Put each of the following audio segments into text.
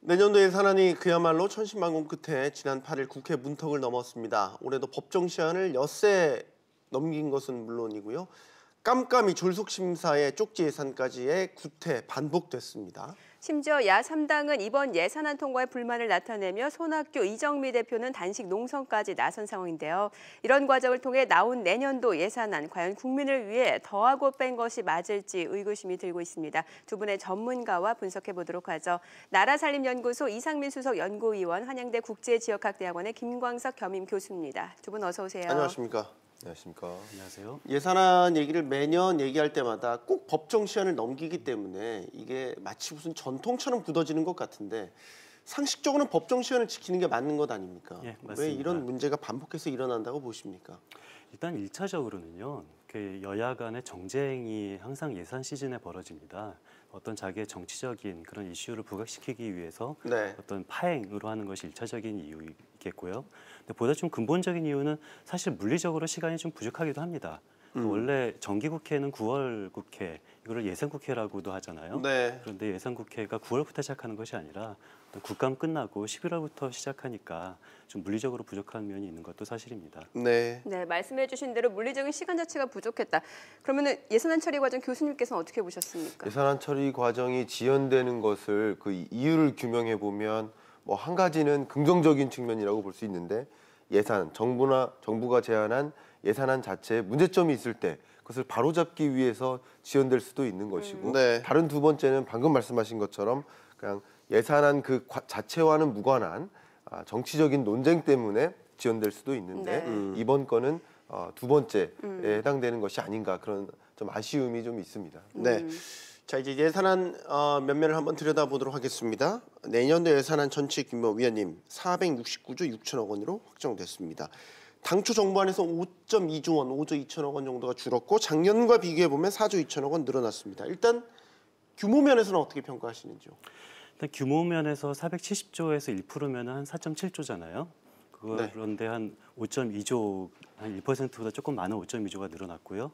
내년도 예산안이 그야말로 천신만고 끝에 지난 8일 국회 문턱을 넘었습니다. 올해도 법정 시한을 엿새 넘긴 것은 물론이고요. 깜깜이 졸속 심사에 쪽지 예산까지의 구태 반복됐습니다. 심지어 야3당은 이번 예산안 통과에 불만을 나타내며 손학규, 이정미 대표는 단식 농성까지 나선 상황인데요. 이런 과정을 통해 나온 내년도 예산안, 과연 국민을 위해 더하고 뺀 것이 맞을지 의구심이 들고 있습니다. 두 분의 전문가와 분석해 보도록 하죠. 나라살림연구소 이상민 수석 연구위원, 한양대 국제지역학대학원의 김광석 겸임 교수입니다. 두 분 어서 오세요. 안녕하십니까. 안녕하십니까. 안녕하세요. 예산안 얘기를 매년 얘기할 때마다 꼭 법정 시한을 넘기기 때문에 이게 마치 무슨 전통처럼 굳어지는 것 같은데 상식적으로는 법정 시한을 지키는 게 맞는 것 아닙니까? 예, 맞습니다. 왜 이런 문제가 반복해서 일어난다고 보십니까? 일단 1차적으로는요. 그 여야 간의 정쟁이 항상 예산 시즌에 벌어집니다. 어떤 자기의 정치적인 그런 이슈를 부각시키기 위해서 네. 어떤 파행으로 하는 것이 1차적인 이유겠고요. 근데 보다 좀 근본적인 이유는 사실 물리적으로 시간이 좀 부족하기도 합니다. 원래 정기국회는 9월 국회, 이거를 예산국회라고도 하잖아요. 네. 그런데 예산국회가 9월부터 시작하는 것이 아니라 국감 끝나고 11월부터 시작하니까 좀 물리적으로 부족한 면이 있는 것도 사실입니다. 네. 네, 말씀해 주신 대로 물리적인 시간 자체가 부족했다. 그러면 예산안 처리 과정 교수님께서는 어떻게 보셨습니까? 예산안 처리 과정이 지연되는 것을 그 이유를 규명해 보면 뭐 한 가지는 긍정적인 측면이라고 볼 수 있는데 정부가 제안한 예산안 자체에 문제점이 있을 때 그것을 바로잡기 위해서 지연될 수도 있는 것이고 네. 다른 두 번째는 방금 말씀하신 것처럼 그냥 예산안 그 자체와는 무관한 정치적인 논쟁 때문에 지연될 수도 있는데 이번 건은 두 번째에 해당되는 것이 아닌가 그런 좀 아쉬움이 좀 있습니다. 네. 자, 이제 예산안 면면을 한번 들여다보도록 하겠습니다. 내년도 예산안 전체 규모 위원님 469조 6천억 원으로 확정됐습니다. 당초 정부안에서 5.2조 원, 5조 2천억 원 정도가 줄었고 작년과 비교해 보면 4조 2천억 원 늘어났습니다. 일단 규모 면에서는 어떻게 평가하시는지요? 일단 규모 면에서 470조에서 1%면 한 4.7조잖아요. 네. 그런데 한 5.2조, 한 1%보다 조금 많은 5.2조가 늘어났고요.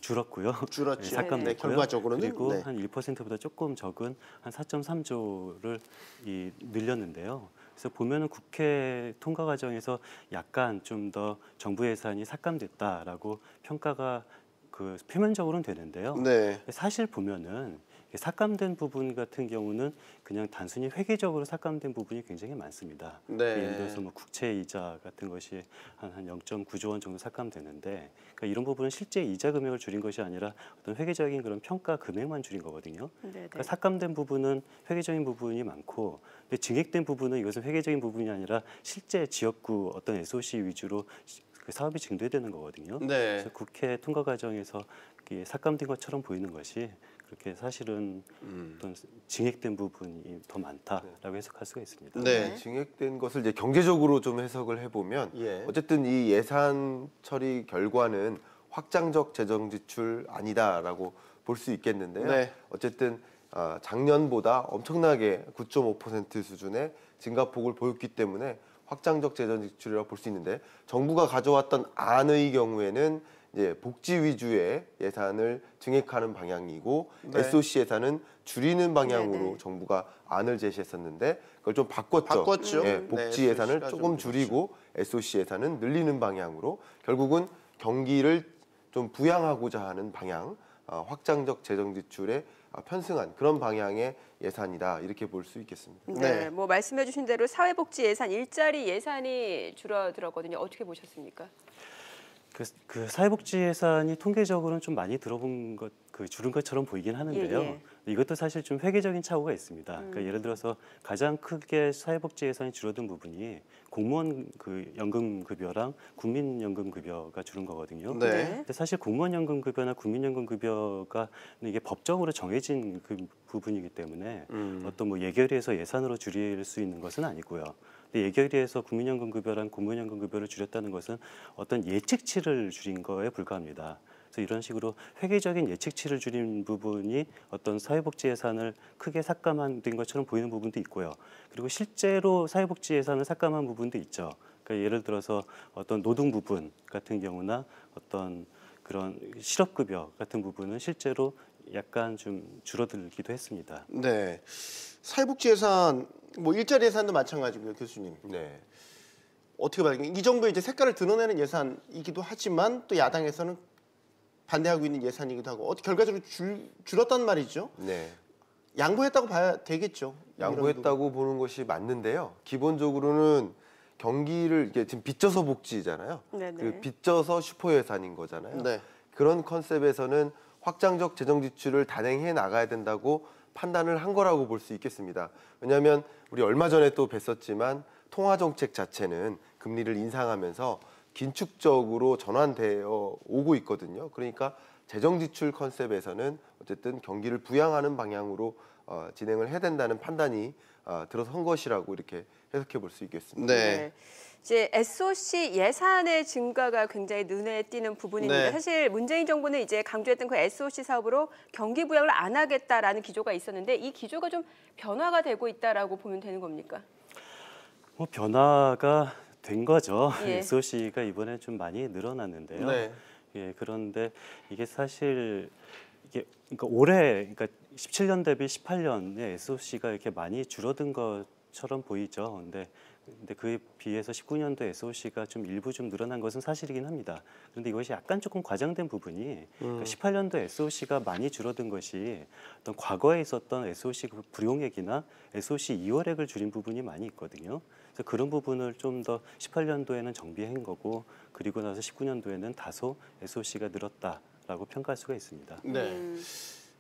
줄었고요. 줄었죠. 네, 삭감됐고요. 네, 결과적으로는. 그리고 네. 한 1%보다 조금 적은 한 4.3조를 늘렸는데요. 그래서 보면은 국회 통과 과정에서 약간 좀 더 정부 예산이 삭감됐다라고 평가가 표면적으로는 되는데요. 네. 사실 보면은 삭감된 부분 같은 경우는 그냥 단순히 회계적으로 삭감된 부분이 굉장히 많습니다. 네. 예를 들어서 뭐 국채 이자 같은 것이 한 0.9조 원 정도 삭감되는데 그러니까 이런 부분은 실제 이자 금액을 줄인 것이 아니라 어떤 회계적인 그런 평가 금액만 줄인 거거든요. 그러니까 삭감된 부분은 회계적인 부분이 많고 근데 증액된 부분은 이것은 회계적인 부분이 아니라 실제 지역구 어떤 SOC 위주로 그 사업이 증대되는 거거든요. 네. 그래서 국회 통과 과정에서 삭감된 것처럼 보이는 것이 그렇게 사실은 어떤 증액된 부분이 더 많다라고 해석할 수가 있습니다. 네. 증액된 것을 이제 경제적으로 좀 해석을 해보면 예. 어쨌든 이 예산 처리 결과는 확장적 재정 지출 아니다라고 볼 수 있겠는데요. 네. 어쨌든 작년보다 엄청나게 9.5% 수준의 증가폭을 보였기 때문에 확장적 재정 지출이라고 볼 수 있는데 정부가 가져왔던 안의 경우에는 이제 복지 위주의 예산을 증액하는 방향이고 네. SOC 예산은 줄이는 방향으로 네네. 정부가 안을 제시했었는데 그걸 좀 바꿨죠. 바꿨죠. 예, 네, 복지 예산을 SOC 가 조금 좀 줄이고 SOC 예산은 늘리는 방향으로 결국은 경기를 좀 부양하고자 하는 방향, 확장적 재정 지출에 편승한 그런 방향의 예산이다 이렇게 볼 수 있겠습니다. 네, 뭐 말씀해 주신 대로 사회복지 예산, 일자리 예산이 줄어들었거든요. 어떻게 보셨습니까? 그 사회복지 예산이 통계적으로는 좀 많이 들어본 줄은 것처럼 보이긴 하는데요. 예. 이것도 사실 좀 회계적인 착오가 있습니다. 그러니까 예를 들어서 가장 크게 사회복지 예산이 줄어든 부분이 공무원 연금급여랑 국민연금급여가 줄은 거거든요. 네. 근데 사실 공무원연금급여나 국민연금급여가 이게 법적으로 정해진 그 부분이기 때문에 어떤 뭐 예결위에서 예산으로 줄일 수 있는 것은 아니고요. 근데 예결위에서 국민연금급여랑 공무원연금급여를 줄였다는 것은 어떤 예측치를 줄인 거에 불과합니다. 그래서 이런 식으로 회계적인 예측치를 줄인 부분이 어떤 사회복지 예산을 크게 삭감된 것처럼 보이는 부분도 있고요. 그리고 실제로 사회복지 예산을 삭감한 부분도 있죠. 그러니까 예를 들어서 어떤 노동 부분 같은 경우나 어떤 그런 실업급여 같은 부분은 실제로 약간 좀 줄어들기도 했습니다. 네. 사회복지 예산 뭐 일자리 예산도 마찬가지고요, 교수님. 네. 어떻게 봐요? 이 정도 이제 색깔을 드러내는 예산이기도 하지만 또 야당에서는 반대하고 있는 예산이기도 하고 결과적으로 줄었단 말이죠. 네. 양보했다고 봐야 되겠죠. 양보했다고 보는 것이 맞는데요. 기본적으로는 경기를 이게 지금 빚져서 복지잖아요. 네네. 그 빚져서 슈퍼 예산인 거잖아요. 네. 그런 컨셉에서는 확장적 재정 지출을 단행해 나가야 된다고 판단을 한 거라고 볼 수 있겠습니다. 왜냐하면 우리 얼마 전에 또 뵀었지만 통화 정책 자체는 금리를 인상하면서 긴축적으로 전환되어 오고 있거든요. 그러니까 재정 지출 컨셉에서는 어쨌든 경기를 부양하는 방향으로 진행을 해야 된다는 판단이 들어선 것이라고 이렇게 해석해 볼 수 있겠습니다. 네. 이제 SOC 예산의 증가가 굉장히 눈에 띄는 부분입니다. 네. 사실 문재인 정부는 이제 강조했던 그 SOC 사업으로 경기 부양을 안 하겠다라는 기조가 있었는데 이 기조가 좀 변화가 되고 있다라고 보면 되는 겁니까? 뭐 변화가 된 거죠. 예. SOC가 이번에 좀 많이 늘어났는데요. 네. 예, 그런데 이게 사실 이게 그러니까 올해 그러니까 17년 대비 18년에 SOC가 이렇게 많이 줄어든 것처럼 보이죠. 근데 그에 비해서 19년도 SOC가 좀 일부 좀 늘어난 것은 사실이긴 합니다. 그런데 이것이 약간 조금 과장된 부분이 그러니까 18년도 SOC가 많이 줄어든 것이 어떤 과거에 있었던 SOC 불용액이나 SOC 이월액을 줄인 부분이 많이 있거든요. 그래서 그런 부분을 좀 더 18년도에는 정비한 거고 그리고 나서 19년도에는 다소 SOC가 늘었다라고 평가할 수가 있습니다. 네.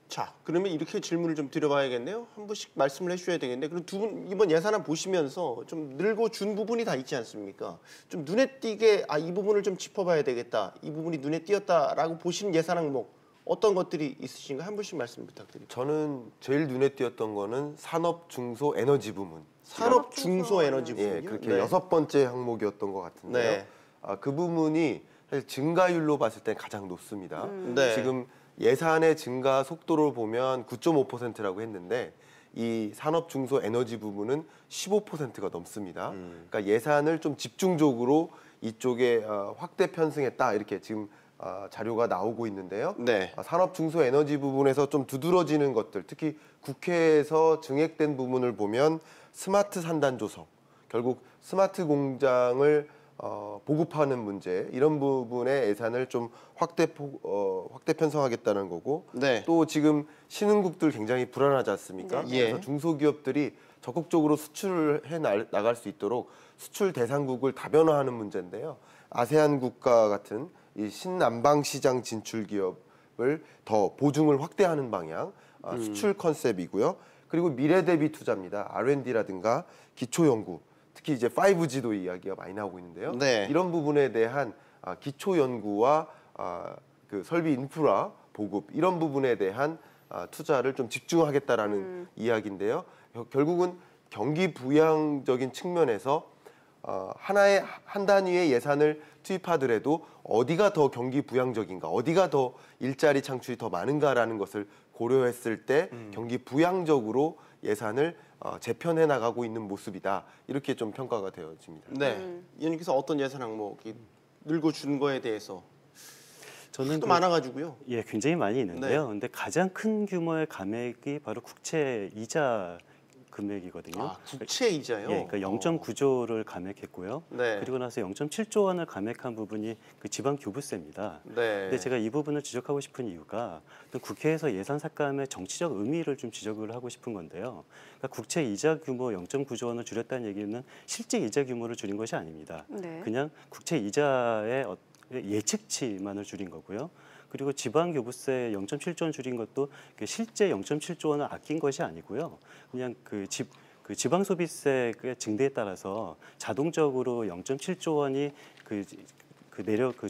자, 그러면 이렇게 질문을 좀 드려봐야겠네요. 한 분씩 말씀을 해주셔야 되겠네요. 그럼 두 분 이번 예산안 보시면서 좀 늘고 준 부분이 다 있지 않습니까? 좀 눈에 띄게 이 부분을 좀 짚어봐야 되겠다. 이 부분이 눈에 띄었다라고 보시는 예산 항목 어떤 것들이 있으신가 한 분씩 말씀 부탁드립니다. 저는 제일 눈에 띄었던 거는 산업 중소 에너지 부문. 산업 중소 에너지 예, 부분이요? 그렇게 네. 6번째 항목이었던 것 같은데요. 네. 그 부분이 사실 증가율로 봤을 때 가장 높습니다. 네. 지금 예산의 증가 속도를 보면 9.5%라고 했는데 이 산업 중소 에너지 부분은 15%가 넘습니다. 그러니까 예산을 좀 집중적으로 이쪽에 확대 편승했다 이렇게 지금 자료가 나오고 있는데요. 네. 산업 중소 에너지 부분에서 좀 두드러지는 것들, 특히 국회에서 증액된 부분을 보면 스마트 산단 조성, 결국 스마트 공장을 보급하는 문제 이런 부분의 예산을 좀 확대 편성하겠다는 거고 네. 또 지금 신흥국들 굉장히 불안하지 않습니까? 네. 그래서 예. 중소기업들이 적극적으로 수출을 해 나갈 수 있도록 수출 대상국을 다변화하는 문제인데요. 아세안 국가 같은 이 신남방 시장 진출 기업을 더 보증을 확대하는 방향 수출 컨셉이고요. 그리고 미래 대비 투자입니다. R&D라든가 기초 연구 특히 이제 5G도 이야기가 많이 나오고 있는데요. 네. 이런 부분에 대한 기초 연구와 그 설비 인프라 보급 이런 부분에 대한 투자를 좀 집중하겠다라는 이야기인데요. 결국은 경기 부양적인 측면에서 하나의 한 단위의 예산을 투입하더라도 어디가 더 경기 부양적인가, 어디가 더 일자리 창출이 더 많은가라는 것을 고려했을 때 경기 부양적으로 예산을 재편해 나가고 있는 모습이다. 이렇게 좀 평가가 되어집니다. 네. 의원님께서 어떤 예산 항목이 늘고 준 거에 대해서 저는 또 많아가지고요. 예, 굉장히 많이 있는데요. 네. 근데 가장 큰 규모의 감액이 바로 국채 이자 금액이거든요. 국채 이자요? 예, 그러니까 0.9조를 감액했고요. 네. 그리고 나서 0.7조 원을 감액한 부분이 그 지방 교부세입니다. 네. 근데 제가 이 부분을 지적하고 싶은 이유가 어떤 국회에서 예산 삭감의 정치적 의미를 좀 지적을 하고 싶은 건데요. 그러니까 국채 이자 규모 0.9조 원을 줄였다는 얘기는 실제 이자 규모를 줄인 것이 아닙니다. 네. 그냥 국채 이자의 예측치만을 줄인 거고요. 그리고 지방교부세 0.7조 원 줄인 것도 실제 0.7조 원을 아낀 것이 아니고요. 그냥 그 지방소비세 증대에 따라서 자동적으로 0.7조 원이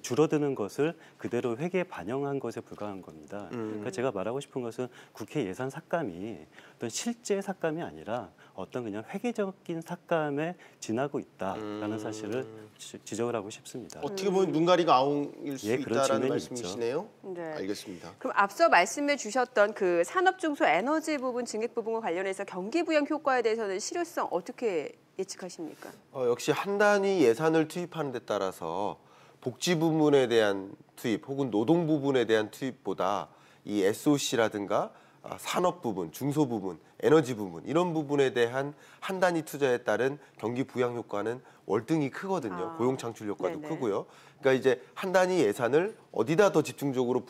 줄어드는 것을 그대로 회계에 반영한 것에 불과한 겁니다. 그러니까 제가 말하고 싶은 것은 국회 예산 삭감이 어떤 실제 삭감이 아니라 어떤 그냥 회계적인 삭감에 지나고 있다라는 사실을 지적을 하고 싶습니다. 어떻게 보면 눈가리가 아웅일 수 예, 그런 있다라는 측면이 말씀이시네요. 네. 알겠습니다. 그럼 앞서 말씀해 주셨던 그 산업 중소 에너지 부분 증액 부분과 관련해서 경기 부양 효과에 대해서는 실효성 어떻게 예측하십니까? 역시 한 단위 예산을 투입하는 데 따라서 복지 부분에 대한 투입 혹은 노동 부분에 대한 투입보다 이 SOC라든가 산업 부분, 중소 부분, 에너지 부분 이런 부분에 대한 한 단위 투자에 따른 경기 부양 효과는 월등히 크거든요. 고용 창출 효과도 네네. 크고요. 그러니까 이제 한 단위 예산을 어디다 더 집중적으로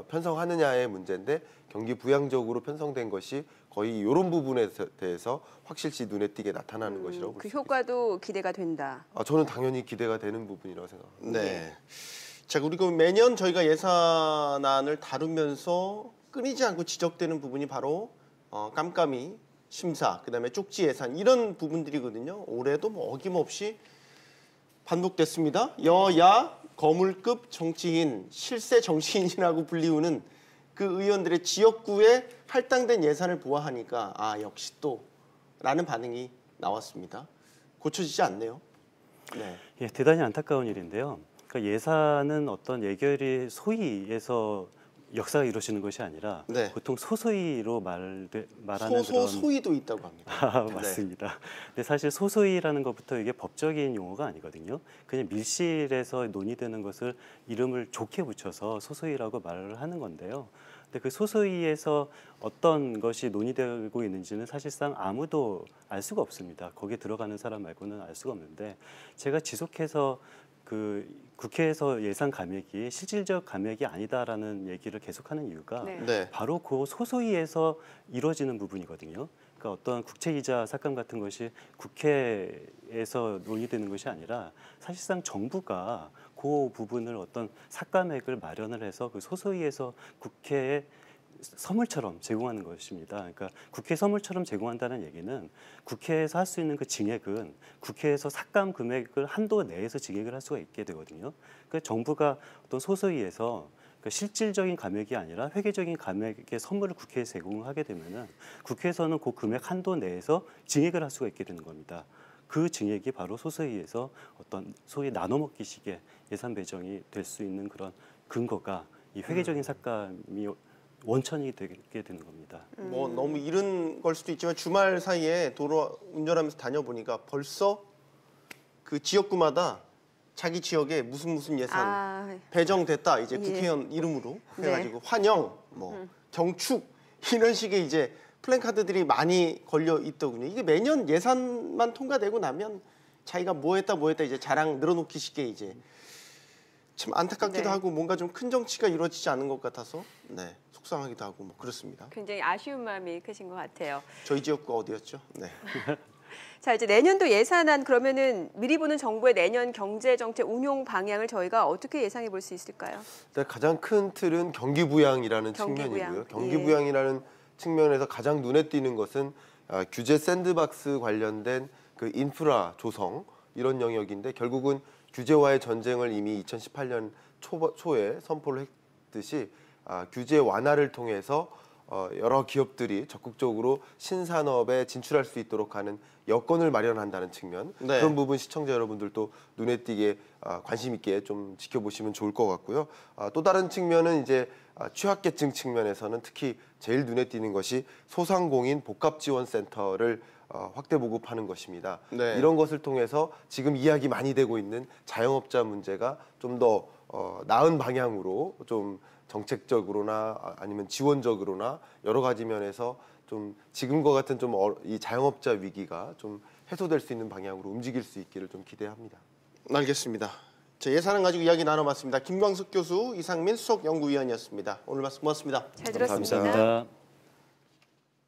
편성하느냐의 문제인데 경기 부양적으로 편성된 것이 거의 이런 부분에 대해서 확실시 눈에 띄게 나타나는 것이라고 볼 수 그 있습니다. 효과도 기대가 된다. 저는 당연히 기대가 되는 부분이라고 생각합니다. 네. 자, 그리고 매년 저희가 예산안을 다루면서 끊이지 않고 지적되는 부분이 바로 깜깜이 심사, 그다음에 쪽지 예산 이런 부분들이거든요. 올해도 뭐 어김없이 반복됐습니다. 여야 거물급 정치인, 실세 정치인이라고 불리우는 그 의원들의 지역구에 할당된 예산을 보아하니까 역시 또라는 반응이 나왔습니다. 고쳐지지 않네요. 네. 예, 대단히 안타까운 일인데요. 그러니까 예산은 어떤 예결위 소위에서 역사가 이루어지는 것이 아니라 네. 보통 소소위로 말하는 그런 소소위도 있다고 합니다. 맞습니다. 근데 사실 소소위라는 것부터 이게 법적인 용어가 아니거든요. 그냥 밀실에서 논의되는 것을 이름을 좋게 붙여서 소소위라고 말을 하는 건데요. 근데 그 소소위에서 어떤 것이 논의되고 있는지는 사실상 아무도 알 수가 없습니다. 거기에 들어가는 사람 말고는 알 수가 없는데 제가 지속해서 그 국회에서 예산 감액이 실질적 감액이 아니다라는 얘기를 계속하는 이유가 네. 네. 바로 그 소소위에서 이루어지는 부분이거든요. 그러니까 어떤 국채이자 삭감 같은 것이 국회에서 논의되는 것이 아니라 사실상 정부가 그 부분을 어떤 삭감액을 마련을 해서 그 소소위에서 국회에 선물처럼 제공하는 것입니다. 그러니까 국회 선물처럼 제공한다는 얘기는 국회에서 할 수 있는 그 증액은 국회에서 삭감 금액을 한도 내에서 증액을 할 수가 있게 되거든요. 그러니까 정부가 어떤 소소위에서 그러니까 실질적인 감액이 아니라 회계적인 감액의 선물을 국회에 제공하게 되면은 국회에서는 그 금액 한도 내에서 증액을 할 수가 있게 되는 겁니다. 그 증액이 바로 소소위에서 어떤 소위 나눠먹기식의 예산 배정이 될 수 있는 그런 근거가 이 회계적인 삭감이 원천이 되게 되는 겁니다. 뭐 너무 이른 걸 수도 있지만 주말 사이에 도로 운전하면서 다녀보니까 벌써 그 지역구마다 자기 지역에 무슨 예산 배정됐다 이제 국회의원 이름으로 해가지고 환영, 뭐 경축 이런 식의 이제 플랜카드들이 많이 걸려 있더군요. 이게 매년 예산만 통과되고 나면 자기가 뭐 했다 이제 자랑 늘어놓기 쉽게 이제 참 안타깝기도 하고 뭔가 좀 큰 정치가 이루어지지 않은 것 같아서 속상하기도 하고 뭐 그렇습니다. 굉장히 아쉬운 마음이 크신 것 같아요. 저희 지역구가 어디였죠? 네. 자, 이제 내년도 예산안 그러면은 미리 보는 정부의 내년 경제 정책 운용 방향을 저희가 어떻게 예상해 볼 수 있을까요? 가장 큰 틀은 경기 부양이라는 경기 측면이고요. 부양. 경기 부양이라는 측면에서 가장 눈에 띄는 것은 규제 샌드박스 관련된 그 인프라 조성 이런 영역인데 결국은 규제와의 전쟁을 이미 2018년 초에 선포를 했듯이 규제 완화를 통해서 여러 기업들이 적극적으로 신산업에 진출할 수 있도록 하는 여건을 마련한다는 측면 네. 그런 부분 시청자 여러분들도 눈에 띄게 관심 있게 좀 지켜보시면 좋을 것 같고요. 또 다른 측면은 이제 취약계층 측면에서는 특히 제일 눈에 띄는 것이 소상공인 복합지원센터를 확대 보급하는 것입니다. 네. 이런 것을 통해서 지금 이야기 많이 되고 있는 자영업자 문제가 좀 더 나은 방향으로 좀 정책적으로나 아니면 지원적으로나 여러 가지 면에서 좀 지금과 같은 좀 이 자영업자 위기가 좀 해소될 수 있는 방향으로 움직일 수 있기를 좀 기대합니다. 알겠습니다. 제 예산안 가지고 이야기 나눠봤습니다. 김광석 교수, 이상민 수석연구위원이었습니다. 오늘 말씀 고맙습니다. 잘 들었습니다. 감사합니다.